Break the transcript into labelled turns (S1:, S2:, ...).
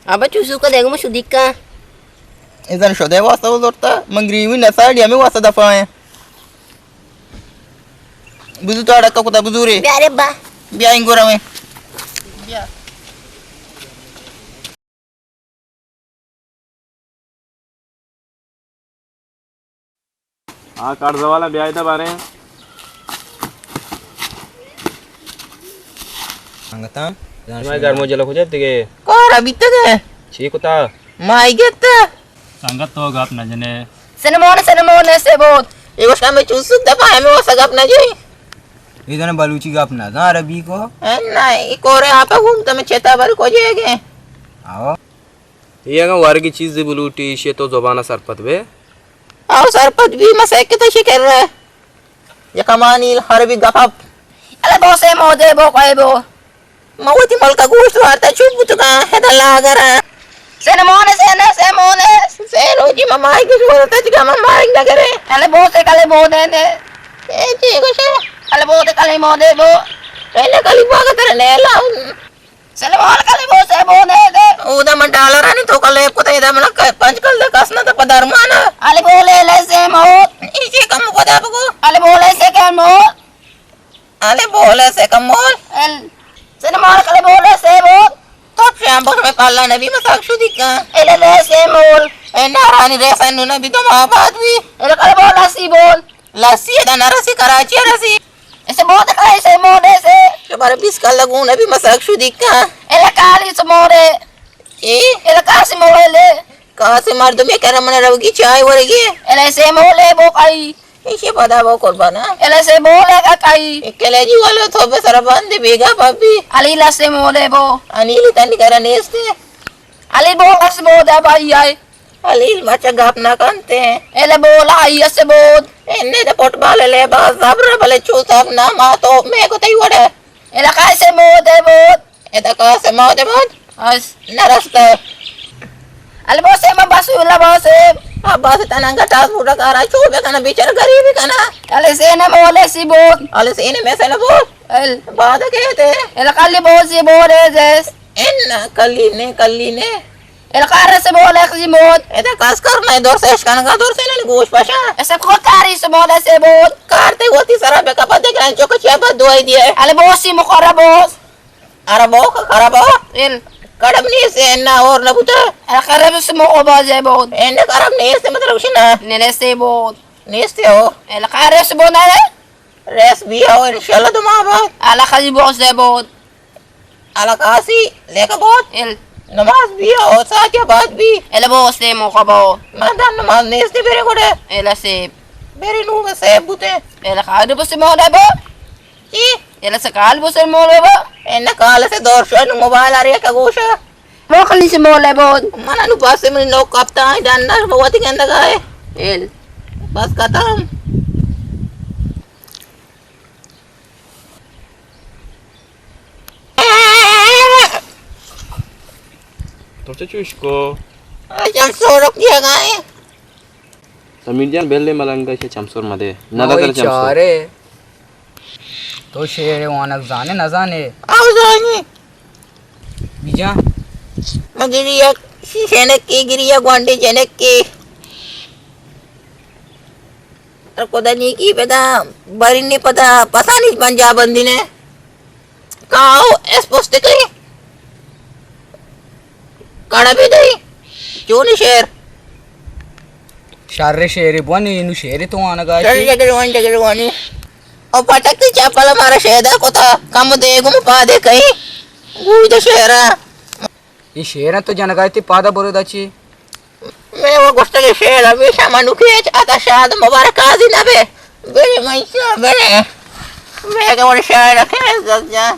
S1: Aba cusu ka dego masudika.
S2: Izan shodai wasa uzorta mangriwi na sadi ami wasa dafa. Buzu to adaka kuta buzuri.
S1: Biare ba.
S2: Biya ingora me. Biya.
S3: हाँ कर्ज वाला ब्याज था बारे
S2: Angatan.
S3: मैं घर में जला खोजे तेरे
S2: Kora bitte.
S3: ठीक होता
S2: Mai getta.
S3: संगत तो होगा अपना जने
S1: Cinnamon sebot.
S2: Ego shame cusu dafa ami wasa gapna ji.
S4: इधर बलूची का अपना था अरबी को
S2: नहीं कोरे आपा घूमता मैं चेता बार को जाएंगे
S4: आओ
S3: ये अगर वार की चीज़ दे बुलूटी शे तो ज़बाना सरपत बे
S2: और सरपत भी मसे के तो शिकर रहा है ये कमानी हर भी गपप
S1: Ala bo se mo de bo kai bo.
S2: मवती मलका गोश्त वार्ता चुप बुतका है दला करा
S1: Cinnamon
S2: से रोजी ममाई की जोरता जिका ममाई ना करे
S1: Ala bo se kale bo de ne.
S2: ए जी कुछ
S1: Ala bo de kale mo de bo.
S2: पहले कली बाग तेरे ले ला
S1: Cinnamon kale bo se bo de de.
S2: उदा मन डालर नहीं तो कल को तो इधर मन पंच कल दे कसना तो पदार्माना
S1: Ala bo le se mo.
S2: इसे कम को दे बको
S1: Ala bo le se ke mo.
S2: अरे बोले से कम बोल
S1: El. Cinnamon kale bo le se bo.
S2: तो शाम बस में काला नबी मसाक शुदी का
S1: Ele le se mo.
S2: ए नारानी रेसन नु नबी तो महाबाद भी
S1: Ele kale bo la si bo.
S2: लस्सी है ना रसी कराची है रसी
S1: Ese bo de kale se mo de se.
S2: तुम्हारे 20 का लगून अभी मसाक शुदी का
S1: Ele kali se mo de.
S2: ए
S1: Ele kasi mo le.
S2: कहाँ से मार दो मैं कह रहा मैंने रवगी चाय वरगी
S1: Ele se mo le bo kai.
S2: इसे पता वो कुर्बाना
S1: Ele se mo le ka kai.
S2: इकले जी वाले तो बे सारा बंद बेगा पापी
S1: Ali la se mo le bo.
S2: Anil तनी करा नेस्ते
S1: Ali bo la se mo de ba ai.
S2: Anil मचा गाप ना करते हैं
S1: Ele bo la ai se bo.
S2: इन्हें तो पोट बाले ले बस साबर भले चू सब ना मा तो मैं को तई वड़े
S1: Ele kai se mo de bo.
S2: ये तो कहाँ से माँ दे बहुत
S1: As.
S2: नरस्ते
S1: Ali bo se ma basu la bo se.
S2: अब बस तनांगा टास फूटा करा चूर बेकना बेचारा गरीबी कना
S1: Ali se na mo le si bo.
S2: अले से इन्हें में से ना बोल
S1: El.
S2: बात कहते
S1: Ele kali bo si bo de des.
S2: इन कल्ली ने
S1: Ele kare se bo le si bo.
S2: ऐसा कास करना है दौर से इश्कान का दौर से ना गोश Pasha
S1: Ese ko kari se mo le se bo.
S2: कारते होती सारा बेका पता क्या चौक चिया दुआई दिए
S1: Ali bo si mo kara bo.
S2: अरे बो खराब हो
S1: El.
S2: कड़म नहीं से ना और ना बुता
S1: Ele kare se mo ko ba je bo.
S2: इन्हें करम नहीं से मतलब कुछ ना
S1: Nele se bo.
S2: नहीं से हो
S1: Ele kare se bo na le.
S2: रेस भी हो इंशाल्लाह तुम आप
S1: Ala kali bo se bo.
S2: अला कासी लेकर बहुत
S1: El.
S2: नमाज भी हो साथ या बात भी
S1: Ele bo se mo ko bo.
S2: Mardan नमाज नहीं से बेरे कोड़े
S1: Ele se.
S2: बेरे नू में से बुते
S1: Ele kare bo se mo de bo.
S2: जी
S1: Ele se kali bo se mo le bo.
S2: इन्हें काले से दौर शो नु मोबाइल आ रही है का गोशा
S1: Mo kali se mo le bo.
S2: मना नु पास से में नो कप्ता है डंडा बहुत ही गंदा का है
S1: El.
S2: बस खत्म
S3: तो चचू इसको
S2: जब सोरक दिया गाय
S3: समीर बेल्ले मलंगा शे चमसोर मधे नदा कर चमसोर
S4: चारे तो शेर वानक जाने न जाने
S2: आओ जानी
S4: बीजा
S2: मगिरिया शेनक की गिरिया ग्वांडे जनक की और कोदानी की पता बारी ने पता पता नहीं पंजाब बंदी ने काओ एस पोस्ट करी काड़ा भी दई क्यों नहीं शेर
S4: शारे शेर बन इनु शेर तो आना का
S2: जगह वानी और पटक की चापल हमारा शेदा को था कम दे गुम पा दे कहीं गुई तो शेरा
S4: ये शेर तो जनगायती पादा बरोदाची
S2: मैं वो गोष्ट के शेर अभी सामानु के आता शाद मुबारक आजी ना बे बेरे मैं क्या बेरे मैं क्या वो शेर रखे जा